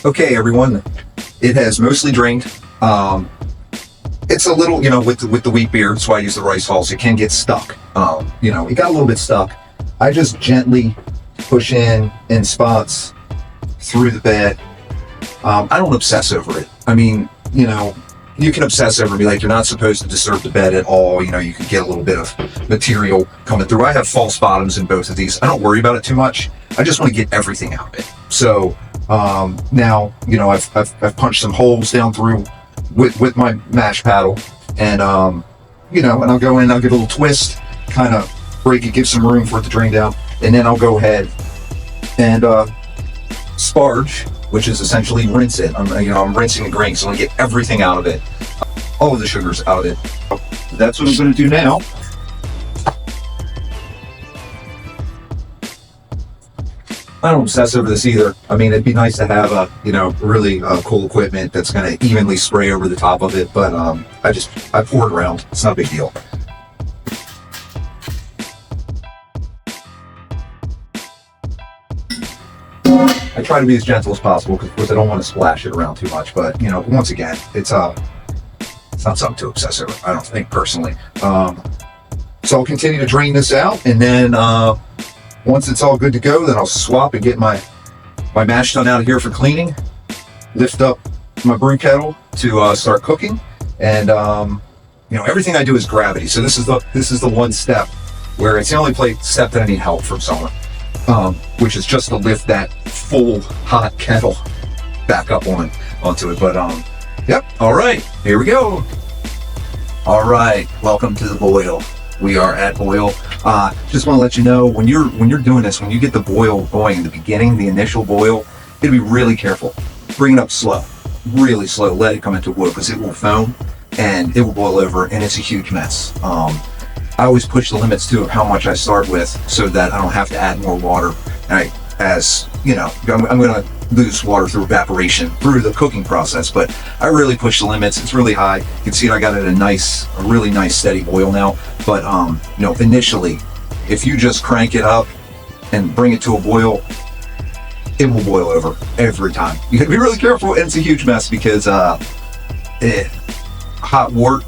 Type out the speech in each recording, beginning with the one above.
Okay, everyone, it has mostly drained. It's a little, with the wheat beer, that's why I use the rice hulls. It can get stuck. It got a little bit stuck. I just gently push in spots through the bed. I don't obsess over it. I mean, you can obsess over it, be like, you're not supposed to disturb the bed at all. You could get a little bit of material coming through. I have false bottoms in both of these. I don't worry about it too much. I just want to get everything out of it. So now, I've punched some holes down through with my mash paddle, and and I'll go in, I'll give a little twist, kind of break it, give some room for it to drain down, and then I'll go ahead and sparge, which is essentially rinse it. I'm rinsing a grain, so I want to get everything out of it, all of the sugars out of it. That's what I'm going to do now. I don't obsess over this either. I mean, it'd be nice to have really cool equipment that's going to evenly spray over the top of it, but I pour it around. It's not a big deal. I try to be as gentle as possible because, of course, I don't want to splash it around too much. But once again, it's not something to obsess over, I don't think, personally. So I'll continue to drain this out, and then once it's all good to go, then I'll swap and get my mash done out of here for cleaning. Lift up my brew kettle to start cooking, and everything I do is gravity. So this is the one step where it's the only step that I need help from someone. Which is just to lift that full hot kettle back up onto it. But yep. All right, here we go. All right, welcome to the boil. We are at boil. Just want to let you know, when you're doing this, when you get the boil going in the beginning, the initial boil, you gotta be really careful. Bring it up slow, really slow. Let it come into a boil because it will foam and it will boil over, and it's a huge mess. I always push the limits too of how much I start with, so that I don't have to add more water. I'm going to lose water through evaporation through the cooking process, but I really push the limits. It's really high. You can see I got it at a really nice steady boil now. But initially, if you just crank it up and bring it to a boil, it will boil over every time. You gotta be really careful, and it's a huge mess because hot wort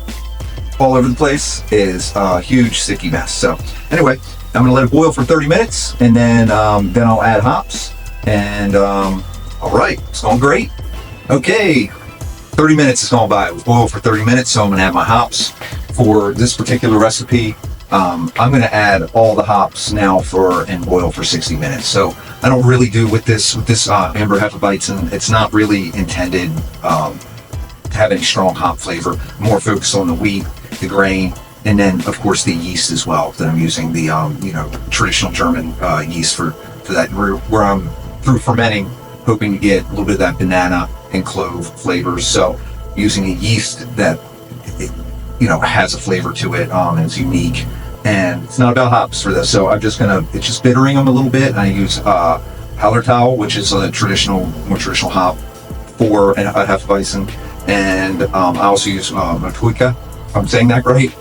all over the place is a huge sticky mess. So anyway, I'm gonna let it boil for 30 minutes, and then I'll add hops, and all right, it's going great. Okay, 30 minutes is gone by. It was boiled for 30 minutes, so I'm gonna add my hops. For this particular recipe, I'm gonna add all the hops now and boil for 60 minutes. So I don't really do with this Amber Hefeweizen. It's not really intended to have any strong hop flavor. More focused on the wheat, the grain, and then of course the yeast as well, that I'm using the traditional German yeast for that, where I'm through fermenting, hoping to get a little bit of that banana and clove flavors. So using a yeast that has a flavor to it, and it's unique, and it's not about hops for this. So it's just bittering them a little bit. I use Hallertau, which is a more traditional hop for a Hefeweizen, and I also use Matuika, if I'm saying that right.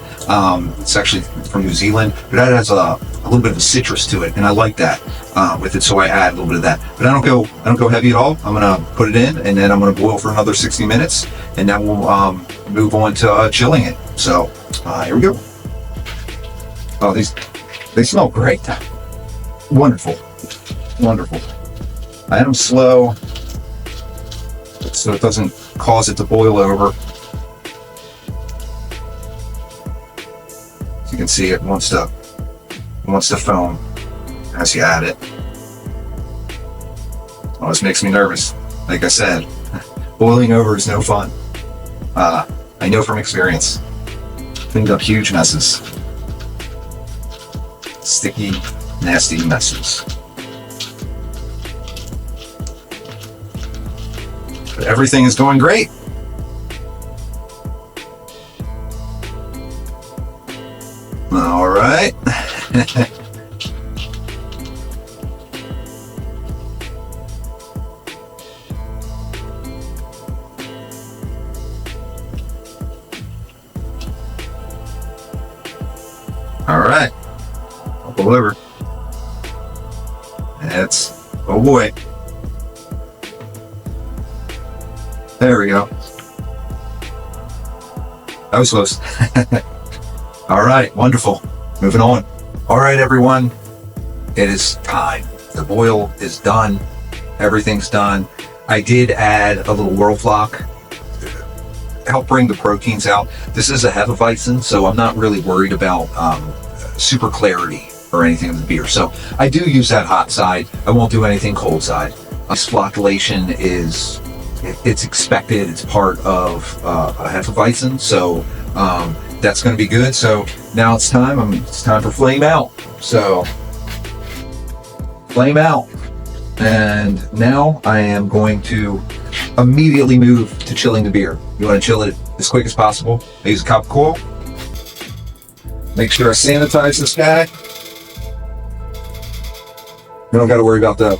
It's actually from New Zealand, but that has a little bit of a citrus to it, and I like that with it, so I add a little bit of that. But I don't go heavy at all. I'm gonna put it in, and then I'm gonna boil for another 60 minutes, and then we'll move on to chilling it. So here we go. Oh, they smell great. Wonderful. I add them slow, so it doesn't cause it to boil over. You can see it wants to foam as you add it. Oh, this makes me nervous. Like I said, boiling over is no fun. I know from experience. Cleaned up huge messes. Sticky, nasty messes. But everything is going great. All right. All right. I'll pull over. Oh boy. There we go. That was close. All right, wonderful. Moving on. All right, everyone. It is time. The boil is done. Everything's done. I did add a little Whirlflock to help bring the proteins out. This is a Hefeweizen, so I'm not really worried about super clarity or anything of the beer. So I do use that hot side. I won't do anything cold side. This flocculation is, it's expected. It's part of a Hefeweizen, so that's going to be good. So now it's time. It's time for flame out. So flame out. And now I am going to immediately move to chilling the beer. You want to chill it as quick as possible. I use a copper coil. Make sure I sanitize this guy. You don't got to worry about the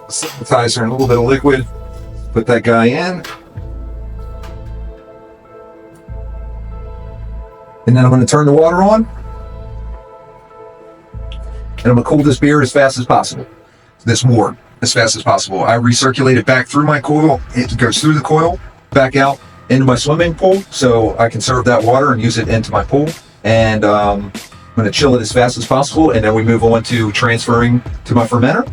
sanitizer and a little bit of liquid. Put that guy in. And then I'm going to turn the water on. And I'm going to cool this beer as fast as possible. This wort as fast as possible. I recirculate it back through my coil. It goes through the coil, back out into my swimming pool, so I can serve that water and use it into my pool. And I'm going to chill it as fast as possible, and then we move on to transferring to my fermenter.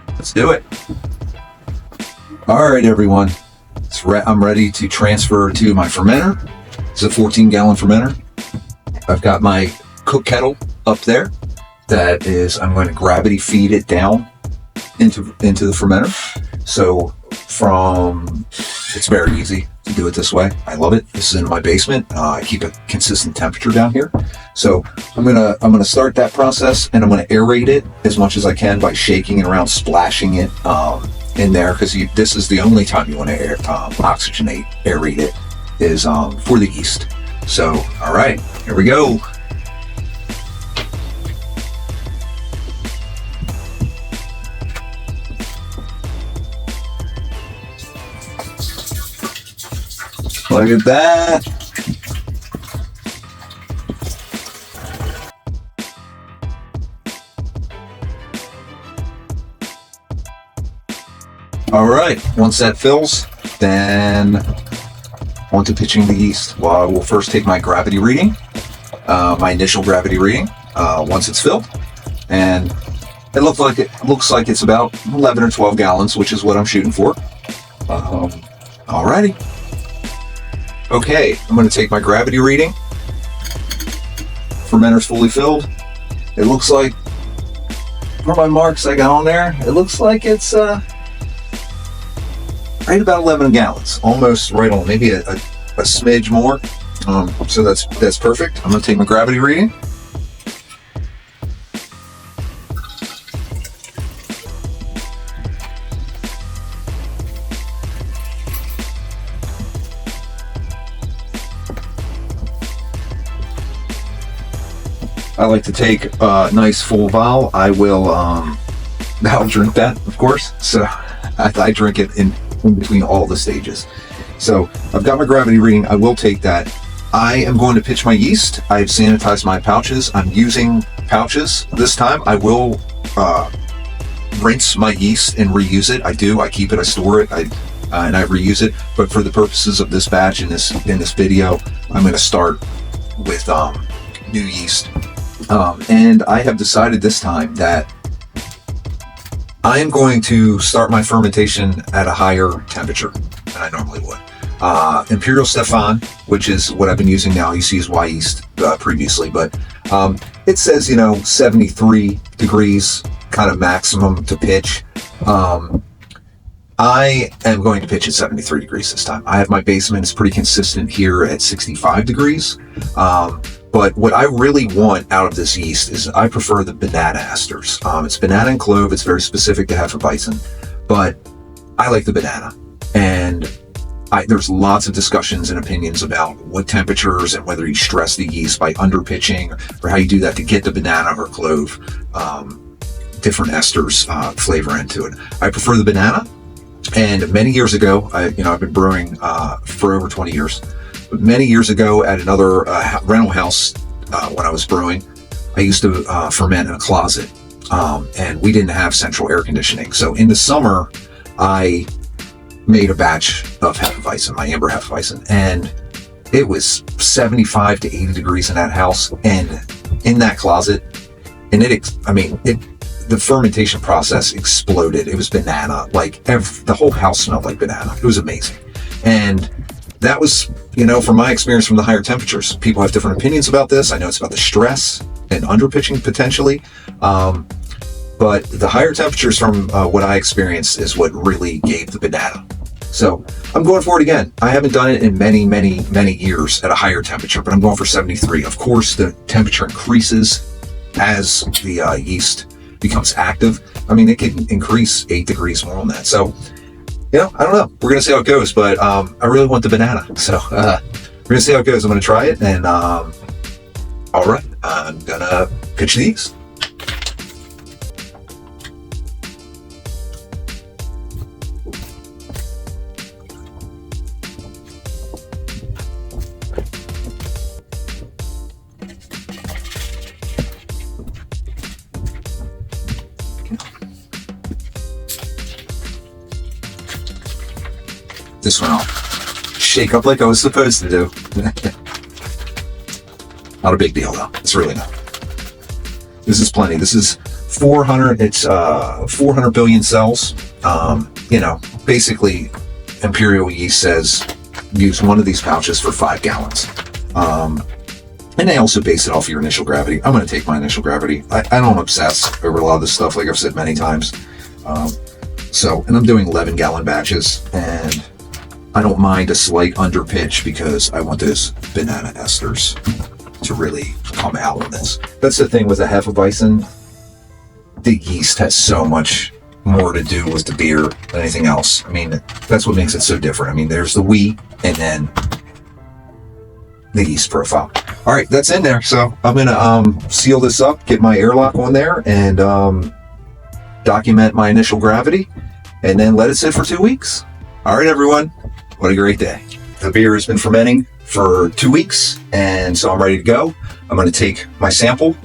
Let's do it. All right, everyone. I'm ready to transfer to my fermenter. It's a 14-gallon fermenter. I've got my cook kettle up there. That is, I'm going to gravity feed it down into the fermenter. So it's very easy to do it this way. I love it. This is in my basement. I keep a consistent temperature down here. So I'm gonna start that process, and I'm gonna aerate it as much as I can by shaking it around, splashing it in there, because this is the only time you want to oxygenate, aerate it, is for the yeast. So all right, here we go. Look at that. All right, once that fills, then on to pitching the yeast. Well, I will first take my gravity reading, my initial gravity reading, once it's filled. And it looks like it's about 11 or 12 gallons, which is what I'm shooting for. Alrighty. Okay, I'm going to take my gravity reading. Fermenter's fully filled. It looks like, for my marks I got on there, it looks like it's right about 11 gallons. Almost right on, maybe a smidge more. So that's perfect. I'm going to take my gravity reading. I like to take a nice full vial. I'll drink that, of course. So I drink it in between all the stages. So I've got my gravity reading. I will take that. I am going to pitch my yeast. I've sanitized my pouches. I'm using pouches this time. I will rinse my yeast and reuse it. I keep it, I store it, and I reuse it. But for the purposes of this batch in this video, I'm going to start with new yeast. And I have decided this time that I am going to start my fermentation at a higher temperature than I normally would. Imperial Stefan, which is what I've been using now. I used to use Y yeast previously, but it says 73 degrees kind of maximum to pitch. I am going to pitch at 73 degrees this time. I have my basement. It's pretty consistent here at 65 degrees. But what I really want out of this yeast is I prefer the banana esters. It's banana and clove. It's very specific to Hefeweizen, but I like the banana. And there's lots of discussions and opinions about what temperatures and whether you stress the yeast by under pitching or how you do that to get the banana or clove, different esters flavor into it. I prefer the banana. And many years ago, I've been brewing for over 20 years. But many years ago at another rental house, when I was brewing, I used to ferment in a closet, and we didn't have central air conditioning. So in the summer, I made a batch of Hefeweizen, my Amber Hefeweizen, and it was 75 to 80 degrees in that house and in that closet. And the fermentation process exploded. It was banana. Like the whole house smelled like banana. It was amazing. And that was, from my experience from the higher temperatures. People have different opinions about this. I know it's about the stress and underpitching potentially. But the higher temperatures from what I experienced is what really gave the banana. So I'm going for it again. I haven't done it in many, many, many years at a higher temperature, but I'm going for 73. Of course, the temperature increases as the yeast becomes active. It can increase 8 degrees more on that. So, I don't know. We're going to see how it goes, but I really want the banana. So we're going to see how it goes. I'm going to try it. And all right, I'm going to pitch these. This one I'll shake up like I was supposed to do. Not a big deal though. It's really not. This is plenty. This is 400. It's 400 billion cells. Basically, Imperial Yeast says use one of these pouches for 5 gallons. And they also base it off your initial gravity. I'm going to take my initial gravity. I don't obsess over a lot of this stuff, like I've said many times. And I'm doing 11-gallon batches, and I don't mind a slight underpitch because I want those banana esters to really come out on this. That's the thing with a Hefeweizen. The yeast has so much more to do with the beer than anything else. That's what makes it so different. There's the wheat and then the yeast profile. All right, that's in there. So I'm going to seal this up, get my airlock on there, and document my initial gravity, and then let it sit for 2 weeks. All right, everyone. What a great day. The beer has been fermenting for 2 weeks, and so I'm ready to go. I'm going to take my sample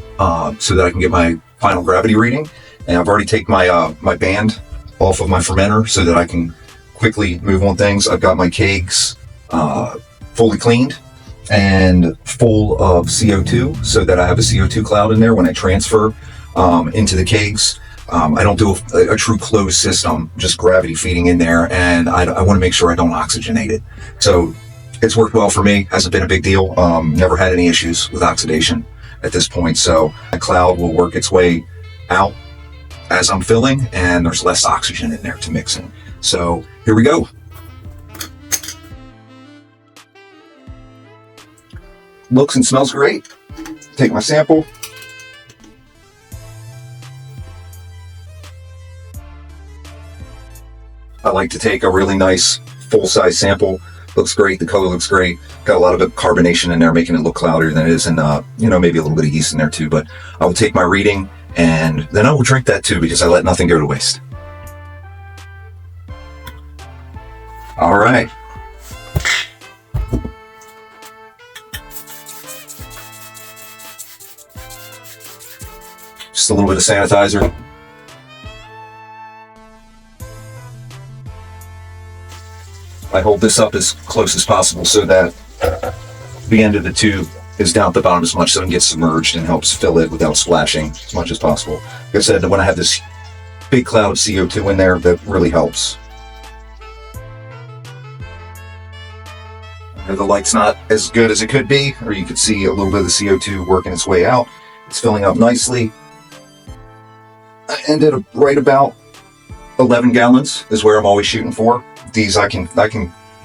so that I can get my final gravity reading. And I've already taken my band off of my fermenter so that I can quickly move on things. I've got my kegs fully cleaned and full of CO2 so that I have a CO2 cloud in there when I transfer into the kegs. I don't do a true closed system, just gravity feeding in there, and I want to make sure I don't oxygenate it. So it's worked well for me. Hasn't been a big deal. Never had any issues with oxidation at this point. So the cloud will work its way out as I'm filling, and there's less oxygen in there to mix in. So here we go. Looks and smells great. Take my sample. I like to take a really nice full-size sample. Looks great. The color looks great. Got a lot of carbonation in there, making it look cloudier than it is, and maybe a little bit of yeast in there too. But I will take my reading, and then I will drink that too, because I let nothing go to waste. All right. Just a little bit of sanitizer. I hold this up as close as possible so that the end of the tube is down at the bottom as much so it can get submerged and helps fill it without splashing as much as possible. Like I said, when I have this big cloud of CO2 in there, that really helps. The light's not as good as it could be, or you could see a little bit of the CO2 working its way out. It's filling up nicely. I ended up right about 11 gallons is where I'm always shooting for. These I can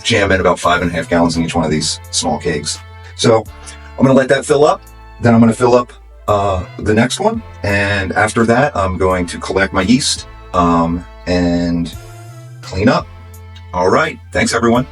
jam in about 5.5 gallons in each one of these small kegs. So I'm going to let that fill up. Then I'm going to fill up the next one. And after that, I'm going to collect my yeast and clean up. All right. Thanks, everyone.